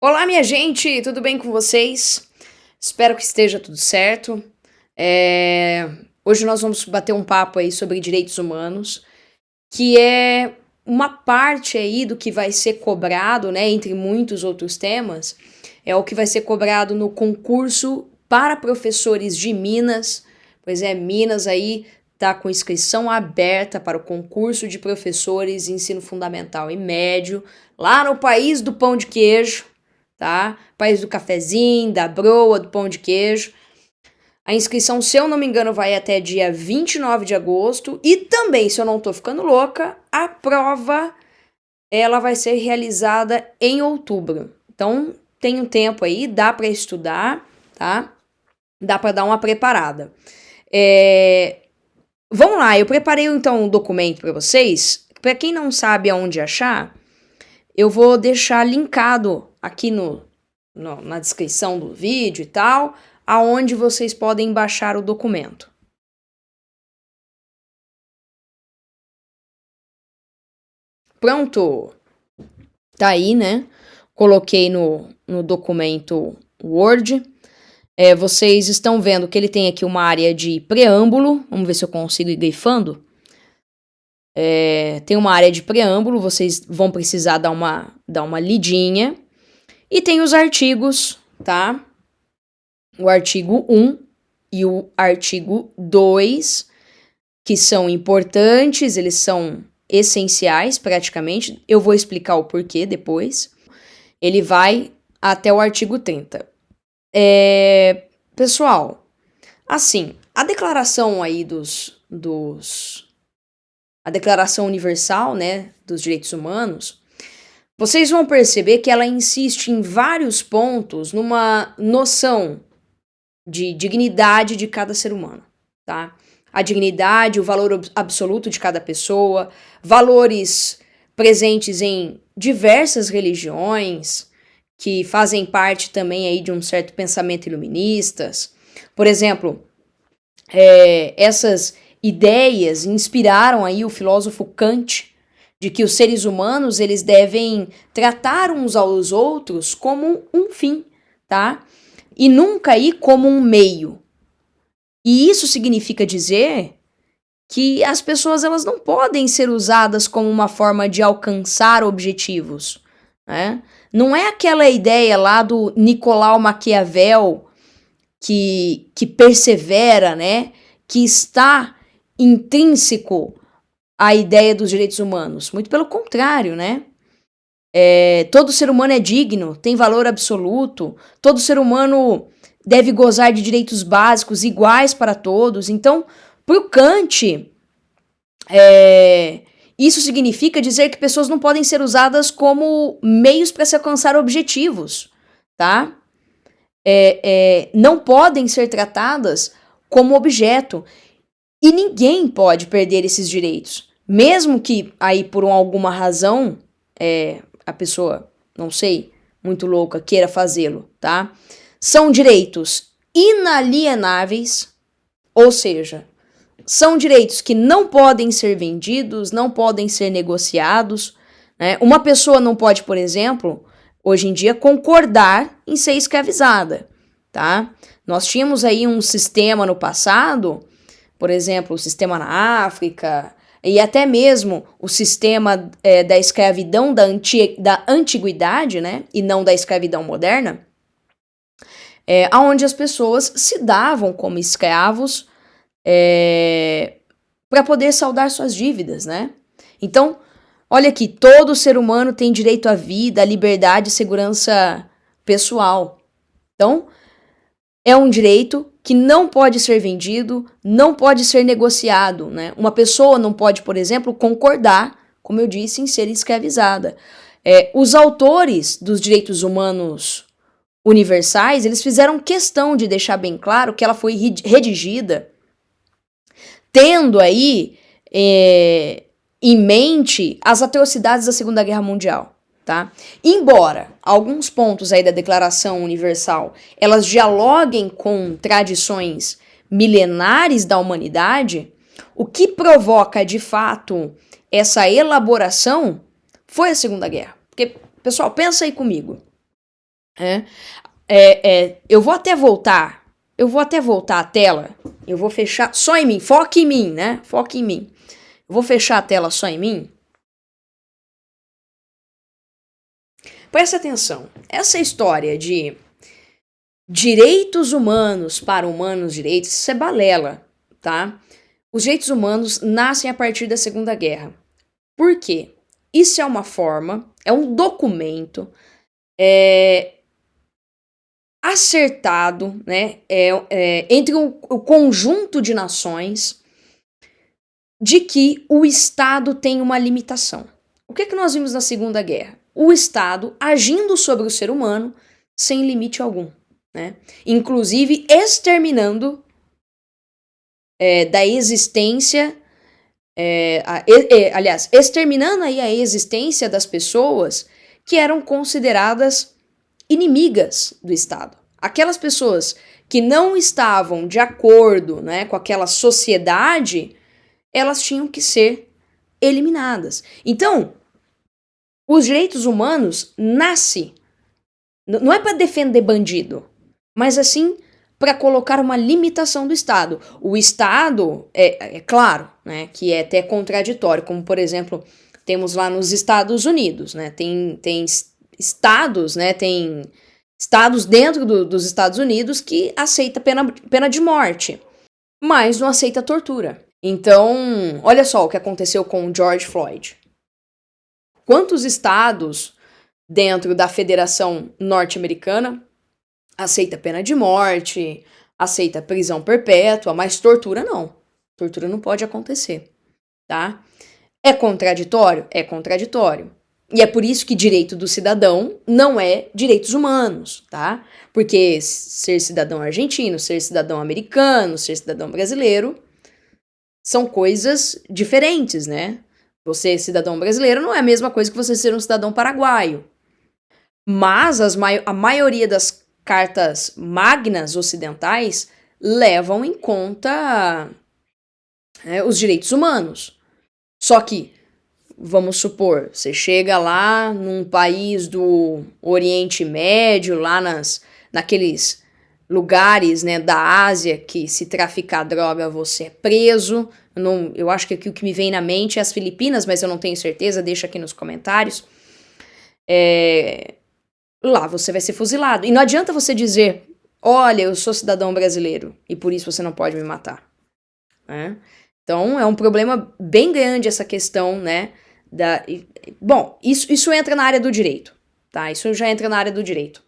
Olá, minha gente, tudo bem com vocês? Espero que esteja tudo certo. Hoje nós vamos bater um papo aí sobre direitos humanos, que é uma parte aí do que vai ser cobrado, né, entre muitos outros temas, é o que vai ser cobrado no concurso para professores de Minas. Pois é, Minas aí tá com inscrição aberta para o concurso de professores de ensino fundamental e médio, lá no país do pão de queijo, tá? País do cafezinho, da broa, do pão de queijo. A inscrição, se eu não me engano, vai até dia 29 de agosto. E também, se eu não tô ficando louca, a prova ela vai ser realizada em outubro. Então, tem um tempo aí, dá para estudar, tá? Dá para dar uma preparada. Vamos lá, eu preparei então um documento para vocês. Para quem não sabe aonde achar, eu vou deixar linkado aqui na descrição do vídeo e tal, aonde vocês podem baixar o documento. Pronto! Tá aí, né? Coloquei no documento Word. Vocês estão vendo que ele tem aqui uma área de preâmbulo. Vamos ver se eu consigo ir grifando. Tem uma área de preâmbulo, vocês vão precisar dar uma lidinha. E tem os artigos, tá? O artigo 1 e o artigo 2, que são importantes, eles são essenciais praticamente. Eu vou explicar o porquê depois. Ele vai até o artigo 30. Pessoal, assim, a declaração aí a Declaração Universal, né, dos Direitos Humanos, vocês vão perceber que ela insiste em vários pontos numa noção de dignidade de cada ser humano, tá? A dignidade, o valor absoluto de cada pessoa, valores presentes em diversas religiões, que fazem parte também aí de um certo pensamento iluministas. Por exemplo, essas ideias inspiraram aí o filósofo Kant, de que os seres humanos eles devem tratar uns aos outros como um fim, tá? E nunca aí como um meio. E isso significa dizer que as pessoas elas não podem ser usadas como uma forma de alcançar objetivos, né? Não é aquela ideia lá do Nicolau Maquiavel que persevera, né? Que está intrínseco à ideia dos direitos humanos. Muito pelo contrário, né? Todo ser humano é digno, tem valor absoluto, todo ser humano deve gozar de direitos básicos iguais para todos. Então, para o Kant, isso significa dizer que pessoas não podem ser usadas como meios para se alcançar objetivos, tá? Não podem ser tratadas como objeto. E ninguém pode perder esses direitos. Mesmo que aí por alguma razão a pessoa, não sei, muito louca, queira fazê-lo, tá? São direitos inalienáveis, ou seja, são direitos que não podem ser vendidos, não podem ser negociados, né? Uma pessoa não pode, por exemplo, hoje em dia, concordar em ser escravizada, tá? Nós tínhamos aí um sistema no passado, por exemplo, o sistema na África, e até mesmo o sistema da escravidão da antiguidade, né, e não da escravidão moderna, onde as pessoas se davam como escravos para poder saldar suas dívidas, né? Então, olha aqui, todo ser humano tem direito à vida, à liberdade e segurança pessoal. Então, é um direito que não pode ser vendido, não pode ser negociado, né? Uma pessoa não pode, por exemplo, concordar, como eu disse, em ser escravizada. Os autores dos direitos humanos universais, eles fizeram questão de deixar bem claro que ela foi redigida tendo aí em mente as atrocidades da Segunda Guerra Mundial. Tá? Embora alguns pontos aí da Declaração Universal elas dialoguem com tradições milenares da humanidade, o que provoca de fato essa elaboração foi a Segunda Guerra. Porque, pessoal, pensa aí comigo. É, eu vou até voltar a tela, eu vou fechar só em mim, foque em mim, né? Foque em mim. Eu vou fechar a tela só em mim. Presta atenção, essa história de direitos humanos para humanos direitos, isso é balela, tá? Os direitos humanos nascem a partir da Segunda Guerra. Por quê? Isso é uma forma, é um documento acertado, né, entre o conjunto de nações de que o Estado tem uma limitação. O que nós vimos na Segunda Guerra? O Estado agindo sobre o ser humano sem limite algum, né? Inclusive exterminando da existência, aliás, exterminando aí a existência das pessoas que eram consideradas inimigas do Estado. Aquelas pessoas que não estavam de acordo, né, com aquela sociedade, elas tinham que ser eliminadas. Então, os direitos humanos nascem, não é para defender bandido, mas assim para colocar uma limitação do Estado. O Estado, é claro, né, que é até contraditório, como por exemplo, temos lá nos Estados Unidos, né, tem estados, né, tem estados dentro dos Estados Unidos que aceita pena de morte, mas não aceita tortura. Então, olha só o que aconteceu com o George Floyd. Quantos estados dentro da Federação Norte-Americana aceita pena de morte, aceita prisão perpétua, mas tortura não. Tortura não pode acontecer, tá? É contraditório? É contraditório. E é por isso que direito do cidadão não é direitos humanos, tá? Porque ser cidadão argentino, ser cidadão americano, ser cidadão brasileiro são coisas diferentes, né? Você ser cidadão brasileiro não é a mesma coisa que você ser um cidadão paraguaio. Mas a maioria das cartas magnas ocidentais levam em conta os direitos humanos. Só que, vamos supor, você chega lá num país do Oriente Médio, lá naqueles lugares, né, da Ásia que se traficar droga você é preso. Eu acho que aqui o que me vem na mente é as Filipinas, mas eu não tenho certeza, deixa aqui nos comentários. Lá você vai ser fuzilado. E não adianta você dizer, olha, eu sou cidadão brasileiro e por isso você não pode me matar. Né? Então é um problema bem grande essa questão, né? Bom, isso entra na área do direito, tá? Isso já entra na área do direito.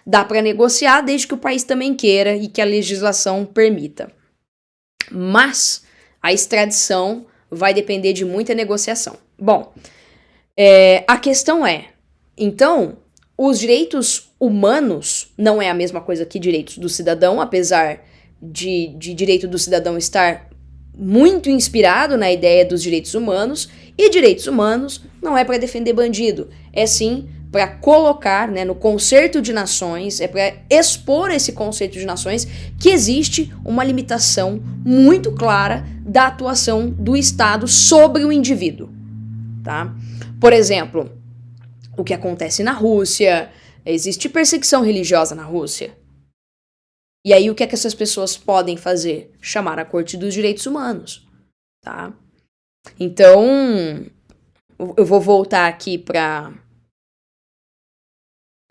Dá para negociar desde que o país também queira e que a legislação permita. Mas a extradição vai depender de muita negociação. Bom, a questão é, então, os direitos humanos não é a mesma coisa que direitos do cidadão, apesar de direito do cidadão estar muito inspirado na ideia dos direitos humanos, e direitos humanos não é para defender bandido, é sim para colocar, né, no concerto de nações, é para expor esse conceito de nações que existe uma limitação muito clara da atuação do Estado sobre o indivíduo, tá? Por exemplo, o que acontece na Rússia, existe perseguição religiosa na Rússia. E aí o que é que essas pessoas podem fazer? Chamar a Corte dos Direitos Humanos, tá? Então, eu vou voltar aqui para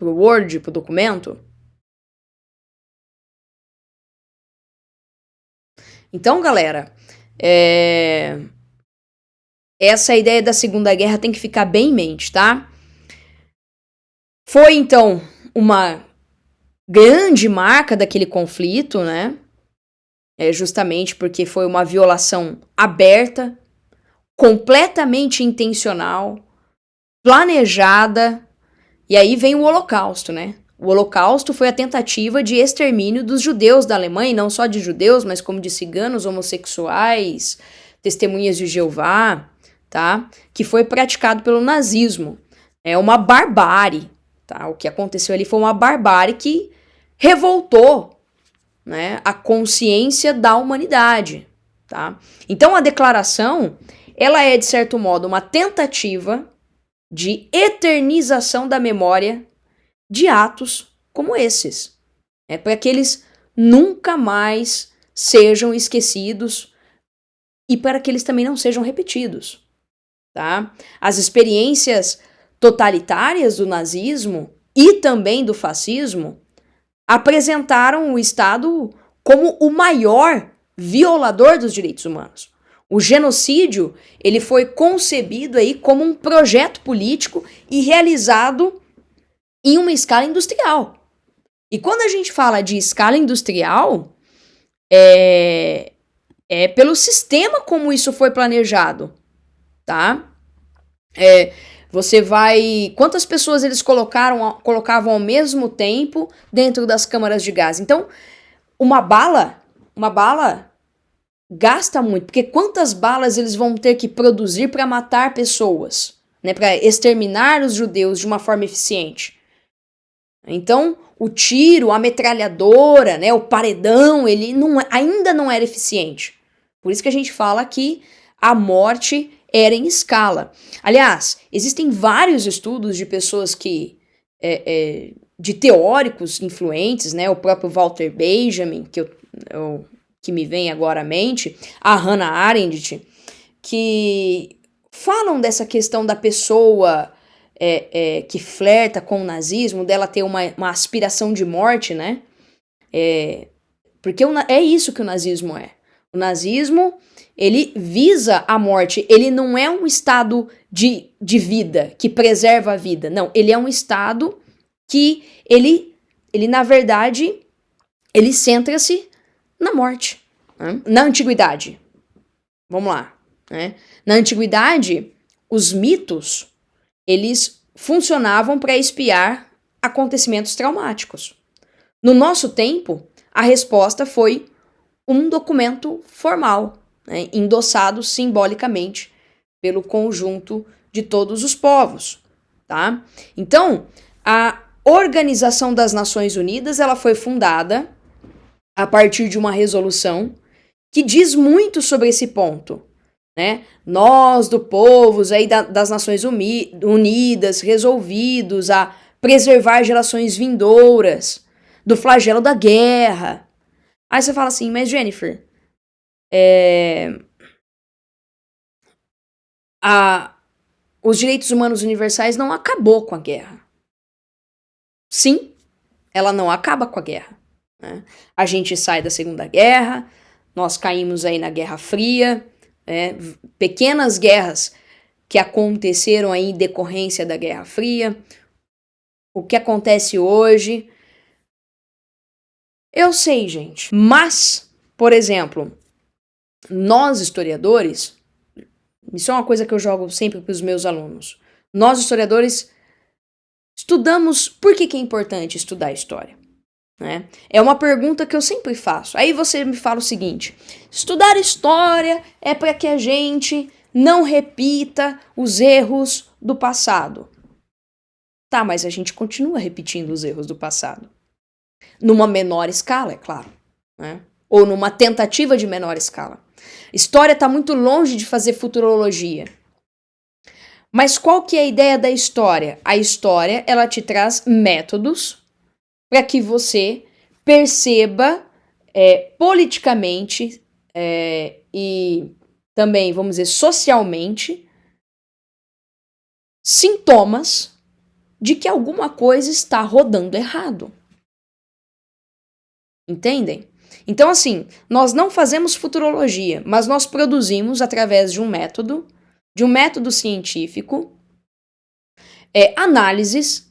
o Word, para o documento. Então, galera, essa ideia da Segunda Guerra tem que ficar bem em mente, tá? Foi, então, uma grande marca daquele conflito, né? Justamente porque foi uma violação aberta, completamente intencional, planejada, e aí vem o Holocausto, né? O Holocausto foi a tentativa de extermínio dos judeus da Alemanha, e não só de judeus, mas como de ciganos, homossexuais, testemunhas de Jeová, tá? Que foi praticado pelo nazismo. É uma barbárie, tá? O que aconteceu ali foi uma barbárie que revoltou, né, a consciência da humanidade, tá? Então a declaração, ela é de certo modo uma tentativa de eternização da memória de atos como esses, para que eles nunca mais sejam esquecidos e para que eles também não sejam repetidos, tá? As experiências totalitárias do nazismo e também do fascismo apresentaram o Estado como o maior violador dos direitos humanos. O genocídio, ele foi concebido aí como um projeto político e realizado em uma escala industrial. E quando a gente fala de escala industrial, é pelo sistema como isso foi planejado, tá? Você vai... Quantas pessoas eles colocavam ao mesmo tempo dentro das câmaras de gás? Então, uma bala gasta muito, porque quantas balas eles vão ter que produzir para matar pessoas, né? Para exterminar os judeus de uma forma eficiente. Então, o tiro, a metralhadora, né, o paredão, ele ainda não era eficiente. Por isso que a gente fala que a morte era em escala. Aliás, existem vários estudos de pessoas de teóricos influentes, né, o próprio Walter Benjamin, que me vem agora à mente, a Hannah Arendt, que falam dessa questão da pessoa que flerta com o nazismo, dela ter uma aspiração de morte, né? Porque é isso que o nazismo é. O nazismo, ele visa a morte, ele não é um estado de vida, que preserva a vida. Não, ele é um estado que ele na verdade, ele centra-se na morte. Né? Na antiguidade. Vamos lá. Né? Na antiguidade, os mitos, eles funcionavam para espiar acontecimentos traumáticos. No nosso tempo, a resposta foi um documento formal, né, endossado simbolicamente pelo conjunto de todos os povos. Tá? Então, a Organização das Nações Unidas ela foi fundada a partir de uma resolução que diz muito sobre esse ponto. Né? Nós, do povos aí das Nações Unidas, resolvidos a preservar gerações vindouras do flagelo da guerra. Aí você fala assim, mas Jennifer, os direitos humanos universais não acabou com a guerra. Sim, ela não acaba com a guerra. Né? A gente sai da Segunda Guerra, nós caímos aí na Guerra Fria, pequenas guerras que aconteceram aí em decorrência da Guerra Fria. O que acontece hoje? Eu sei, gente. Mas, por exemplo, nós historiadores, isso é uma coisa que eu jogo sempre para os meus alunos. Nós historiadores estudamos por que é importante estudar história. Né? É uma pergunta que eu sempre faço. Aí você me fala o seguinte: estudar história é para que a gente não repita os erros do passado. Tá, mas a gente continua repetindo os erros do passado. Numa menor escala, é claro. Né? Ou numa tentativa de menor escala. História está muito longe de fazer futurologia. Mas qual que é a ideia da história? A história, ela te traz métodos para que você perceba politicamente e também, vamos dizer, socialmente, sintomas de que alguma coisa está rodando errado. Entendem? Então, assim, nós não fazemos futurologia, mas nós produzimos, através de um método científico, análises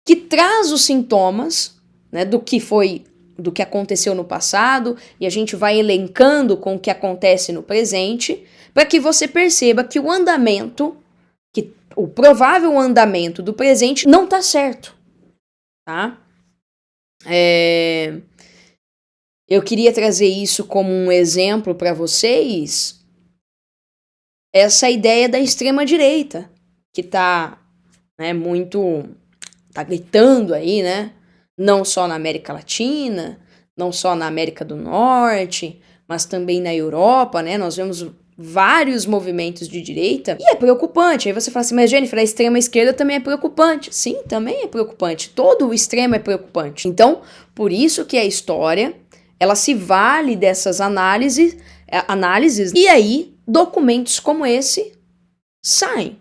que traz os sintomas, né, do que aconteceu no passado, e a gente vai elencando com o que acontece no presente, para que você perceba que o provável andamento do presente não está certo. Tá? Eu queria trazer isso como um exemplo para vocês, essa ideia da extrema-direita, que está tá gritando aí, né? Não só na América Latina, não só na América do Norte, mas também na Europa, né? Nós vemos vários movimentos de direita, e é preocupante. Aí você fala assim, mas Jennifer, a extrema esquerda também é preocupante. Sim, também é preocupante. Todo o extremo é preocupante. Então, por isso que a história, ela se vale dessas análises, e aí documentos como esse saem,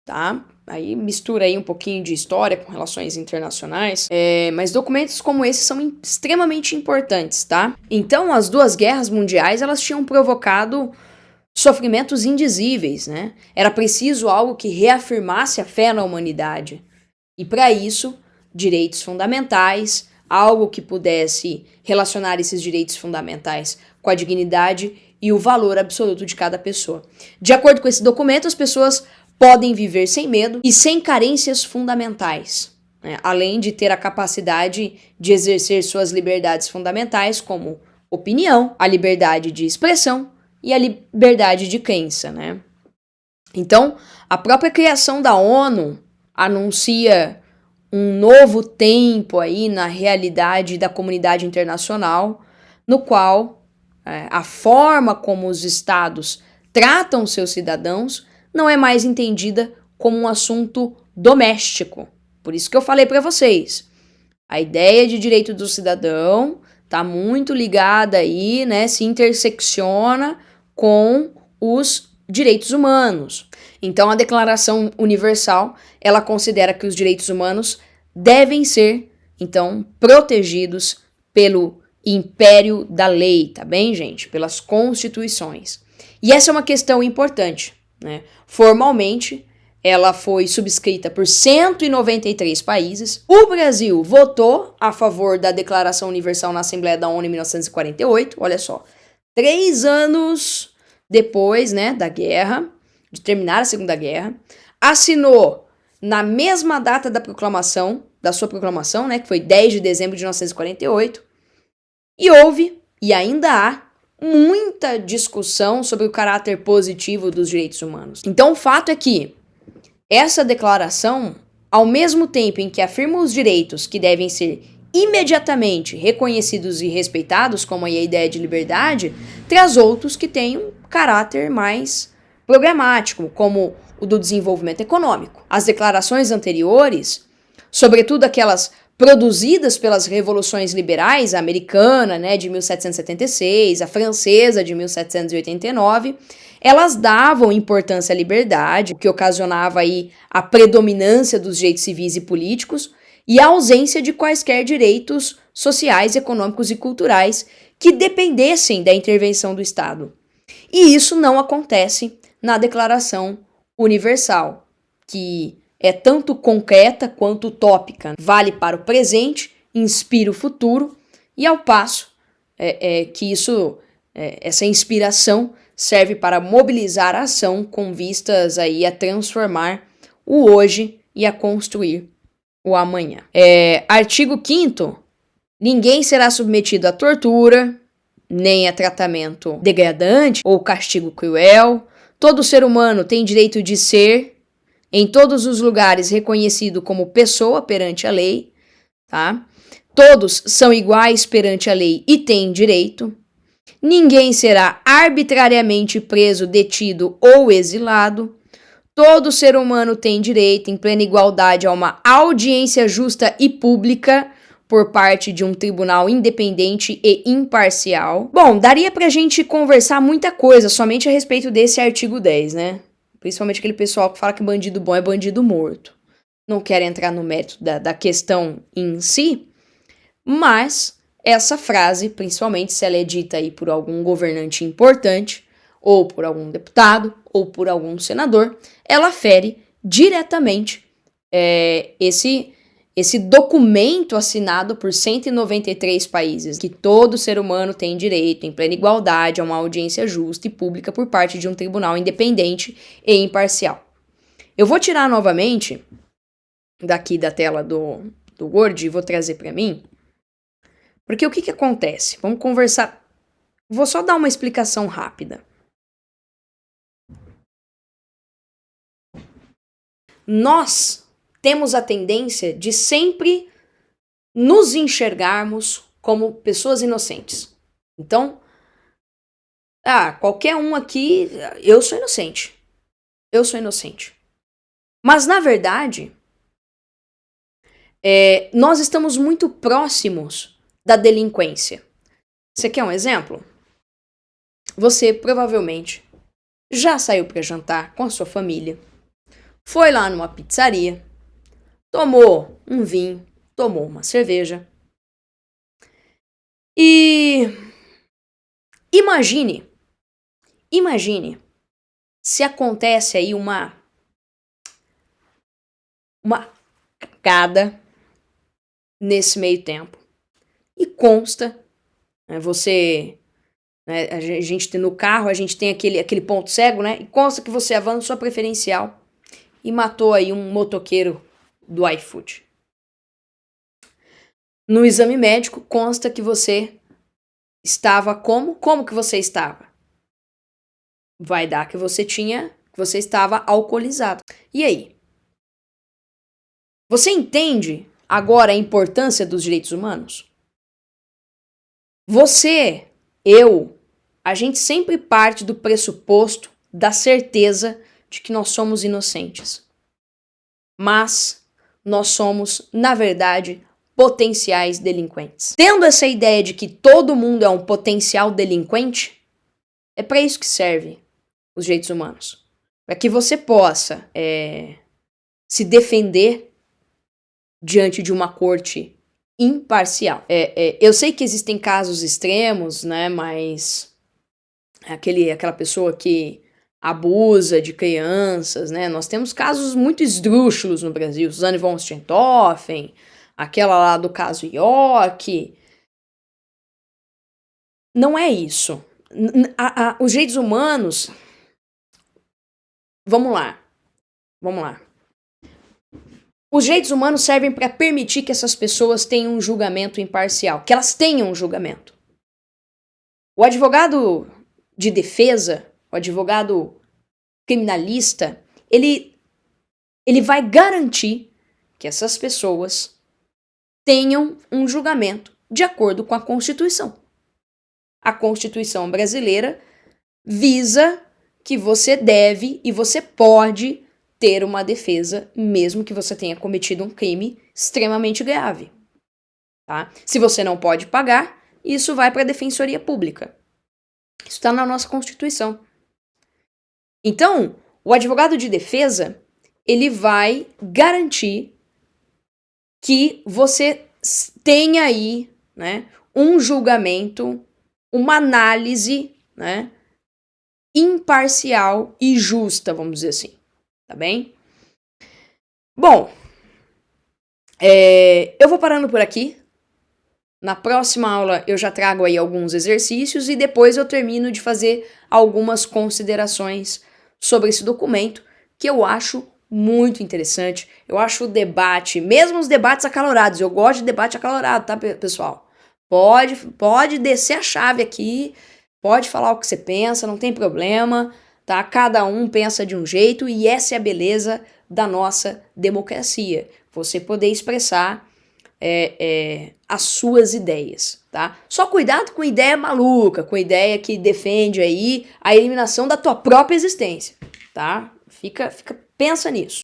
tá? Aí mistura aí um pouquinho de história com relações internacionais, mas documentos como esse são extremamente importantes, tá? Então, as duas guerras mundiais, elas tinham provocado sofrimentos indizíveis, né? Era preciso algo que reafirmasse a fé na humanidade. E para isso, direitos fundamentais, algo que pudesse relacionar esses direitos fundamentais com a dignidade e o valor absoluto de cada pessoa. De acordo com esse documento, as pessoas podem viver sem medo e sem carências fundamentais, né? Além de ter a capacidade de exercer suas liberdades fundamentais, como opinião, a liberdade de expressão e a liberdade de crença, né? Então, a própria criação da ONU anuncia um novo tempo aí na realidade da comunidade internacional, no qual a forma como os estados tratam seus cidadãos não é mais entendida como um assunto doméstico. Por isso que eu falei para vocês, a ideia de direito do cidadão está muito ligada aí, né, se intersecciona com os direitos humanos. Então, a Declaração Universal, ela considera que os direitos humanos devem ser, então, protegidos pelo império da lei, tá bem, gente? Pelas constituições. E essa é uma questão importante, né? Formalmente, ela foi subscrita por 193 países. O Brasil votou a favor da Declaração Universal na Assembleia da ONU em 1948, olha só. 3 anos depois, né, da guerra, de terminar a Segunda Guerra, assinou na mesma data da sua proclamação, né, que foi 10 de dezembro de 1948, e houve, e ainda há, muita discussão sobre o caráter positivo dos direitos humanos. Então, o fato é que essa declaração, ao mesmo tempo em que afirma os direitos que devem ser imediatamente reconhecidos e respeitados, como a ideia de liberdade, traz outros que têm um caráter mais programático, como o do desenvolvimento econômico. As declarações anteriores, sobretudo aquelas produzidas pelas revoluções liberais, a americana, né, de 1776, a francesa de 1789, elas davam importância à liberdade, o que ocasionava aí a predominância dos direitos civis e políticos e a ausência de quaisquer direitos sociais, econômicos e culturais que dependessem da intervenção do Estado. E isso não acontece na Declaração Universal, que é tanto concreta quanto utópica. Vale para o presente, inspira o futuro, e ao passo que essa inspiração serve para mobilizar a ação com vistas aí a transformar o hoje e a construir o amanhã. Artigo 5º, ninguém será submetido à tortura, nem a tratamento degradante ou castigo cruel. Todo ser humano tem direito de ser, em todos os lugares, reconhecido como pessoa perante a lei, tá? Todos são iguais perante a lei e têm direito. Ninguém será arbitrariamente preso, detido ou exilado. Todo ser humano tem direito, em plena igualdade, a uma audiência justa e pública por parte de um tribunal independente e imparcial. Bom, daria pra gente conversar muita coisa somente a respeito desse artigo 10, né? Principalmente aquele pessoal que fala que bandido bom é bandido morto. Não quer entrar no mérito da questão em si, mas essa frase, principalmente se ela é dita aí por algum governante importante, ou por algum deputado, ou por algum senador, ela fere diretamente esse documento assinado por 193 países, que todo ser humano tem direito, em plena igualdade, a uma audiência justa e pública por parte de um tribunal independente e imparcial. Eu vou tirar novamente daqui da tela do Word e vou trazer para mim, porque o que acontece? Vamos conversar. Vou só dar uma explicação rápida. Nós temos a tendência de sempre nos enxergarmos como pessoas inocentes. Então, Ah, qualquer um aqui, eu sou inocente. Eu sou inocente. Mas, na verdade, nós estamos muito próximos da delinquência. Você quer um exemplo? Você provavelmente já saiu para jantar com a sua família, foi lá numa pizzaria, tomou um vinho, tomou uma cerveja e imagine se acontece aí uma cagada nesse meio tempo e consta, né, você, né, a gente no carro a gente tem aquele ponto cego, né? E consta que você avançou preferencial e matou aí um motoqueiro do iFood. No exame médico consta que você estava como? Como que você estava? Vai dar que você estava alcoolizado. E aí? Você entende agora a importância dos direitos humanos? Você, eu, a gente sempre parte do pressuposto da certeza de que nós somos inocentes. Mas nós somos, na verdade, potenciais delinquentes. Tendo essa ideia de que todo mundo é um potencial delinquente, é para isso que serve os direitos humanos. Para que você possa se defender diante de uma corte imparcial. Eu sei que existem casos extremos, né, mas aquela pessoa que abusa de crianças, né, nós temos casos muito esdrúxulos no Brasil, Suzane von Richthofen, aquela lá do caso York. Não é isso. Os direitos humanos... Vamos lá. Os direitos humanos servem para permitir que essas pessoas tenham um julgamento imparcial, que elas tenham um julgamento. O advogado de defesa, o advogado criminalista, ele vai garantir que essas pessoas tenham um julgamento de acordo com a Constituição. A Constituição brasileira visa que você deve e você pode ter uma defesa, mesmo que você tenha cometido um crime extremamente grave. Tá? Se você não pode pagar, isso vai para a Defensoria Pública. Isso está na nossa Constituição. Então, o advogado de defesa, ele vai garantir que você tenha aí, né, um julgamento, uma análise, né, imparcial e justa, vamos dizer assim. Tá bem? Bom, eu vou parando por aqui. Na próxima aula eu já trago aí alguns exercícios e depois eu termino de fazer algumas considerações sobre esse documento que eu acho muito interessante. Eu acho o debate, mesmo os debates acalorados, eu gosto de debate acalorado, tá, pessoal? Pode descer a chave aqui, pode falar o que você pensa, não tem problema, tá? Cada um pensa de um jeito e essa é a beleza da nossa democracia. Você poder expressar as suas ideias, tá? Só cuidado com ideia maluca, com ideia que defende aí a eliminação da tua própria existência, tá? Pensa nisso.